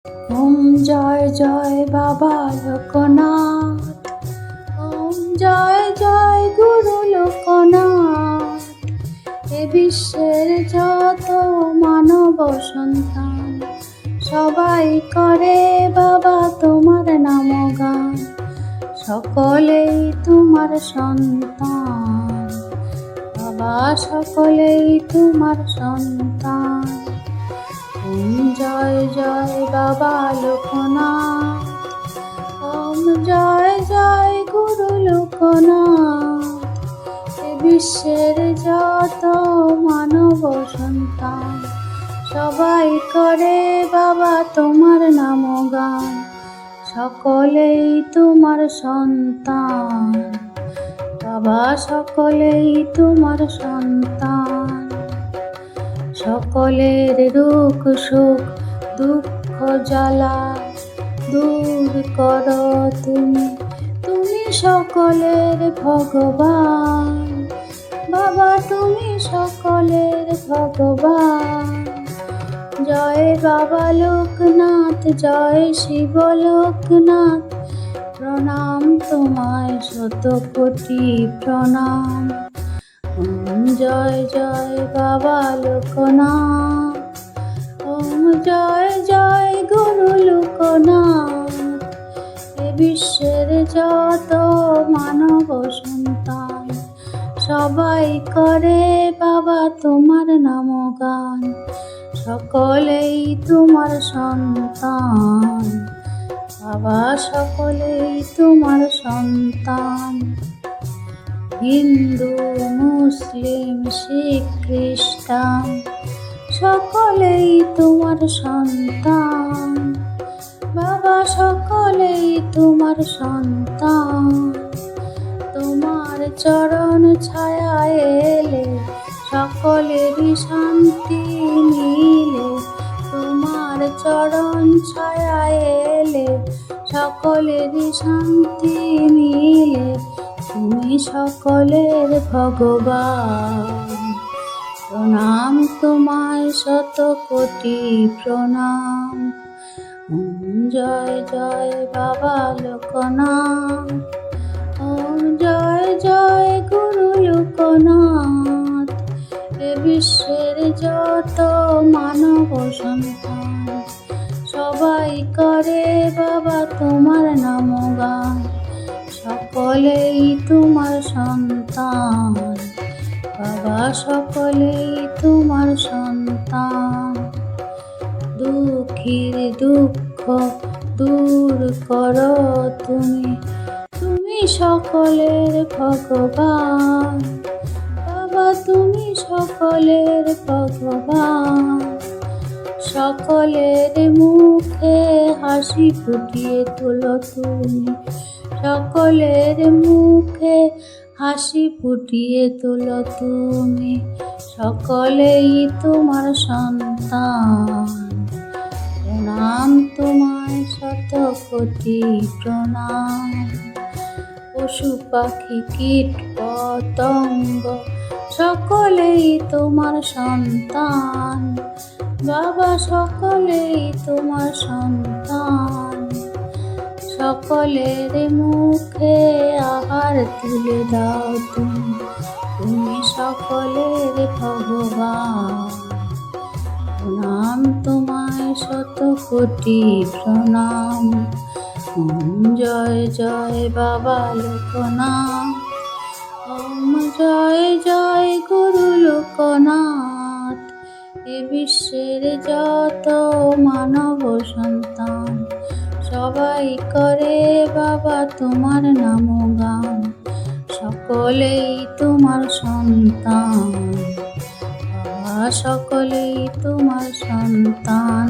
ওম জয় জয় বাবা লোকনাথ, ওম জয় জয় গুরু লোকনাথ। এ বিশ্বের যত মানব সন্তান সবাই করে বাবা তোমার নামগান, সকলেই তোমার সন্তান বাবা, সকলেই তোমার সন্তান। ওম জয় জয় বাবা লোকনাথ, ওম জয় জয় গুরু লোকনাথ। এ বিশ্বের যত মানব সন্তান সবাই করে বাবা তোমার নামগান, সকলেই তোমার সন্তান বাবা, সকলেই তোমার সন্তান। সকলের দুঃখ সুখ দুঃখ জ্বালা দূর করো তুমি, তুমি সকলের ভগবান বাবা, তুমি সকলের ভগবান। জয় বাবা লোকনাথ, জয় শিব লোকনাথ, প্রণাম তোমায় শত কোটি প্রণাম। ওম জয় জয় বাবা লোকনাথ, ওম জয় জয় গুরু লোকনাথ। এ বিশ্বের যত মানব সন্তান সবাই করে বাবা তোমার নামগান, সকলেই তোমার সন্তান বাবা, সকলেই তোমার সন্তান। হিন্দু মুসলিম শিখ খ্রিস্টান সকলেই তোমার সন্তান বাবা, সকলেই তোমার সন্তান। তোমার চরণ ছায়ায় এলে সকলেরই শান্তি মিলে, তোমার চরণ ছায়ায় এলে সকলেরই শান্তি মিলে, তুমি সকলের ভগবান। প্রণাম তোমায় শত কোটি প্রণাম। ওম জয় জয় বাবা লোকনাথ, ওম জয় জয় গুরু লোকনাথ। এ বিশ্বের যত মানব সন্তান সবাই করে বাবা তোমার নামগান, সকলেই তোমার সন্তান বাবা, সকলেই তোমার সন্তান। দুঃখীর দুঃখ দূর করো তুমি, তুমি সকলের ভগবান বাবা, তুমি সকলের ভগবান। সকলের মুখে হাসি ফুটিয়ে তোলো তুমি, সকলের মুখে হাসি ফুটিয়ে তোলো তুমি, সকলেই তোমার সন্তান। প্রণাম তোমায় শত কোটি প্রণাম। পশু পাখি কীট পতঙ্গ সকলেই তোমার সন্তান বাবা, সকলেই তোমার সন্তান। সকলের মুখে আহার তুলে দাও তুমি, তুমি সকলের ভগবান। প্রণাম তোমায় শত কোটি প্রণাম। ওম জয় জয় বাবা লোকনাথ, ওম জয় জয় গুরু লোকনাথ। এ বিশ্বের যত মানব সন্তান সবাই করে বাবা তোমার নামগান, সকলেই তোমার সন্তান বাবা, সকলেই তোমার সন্তান।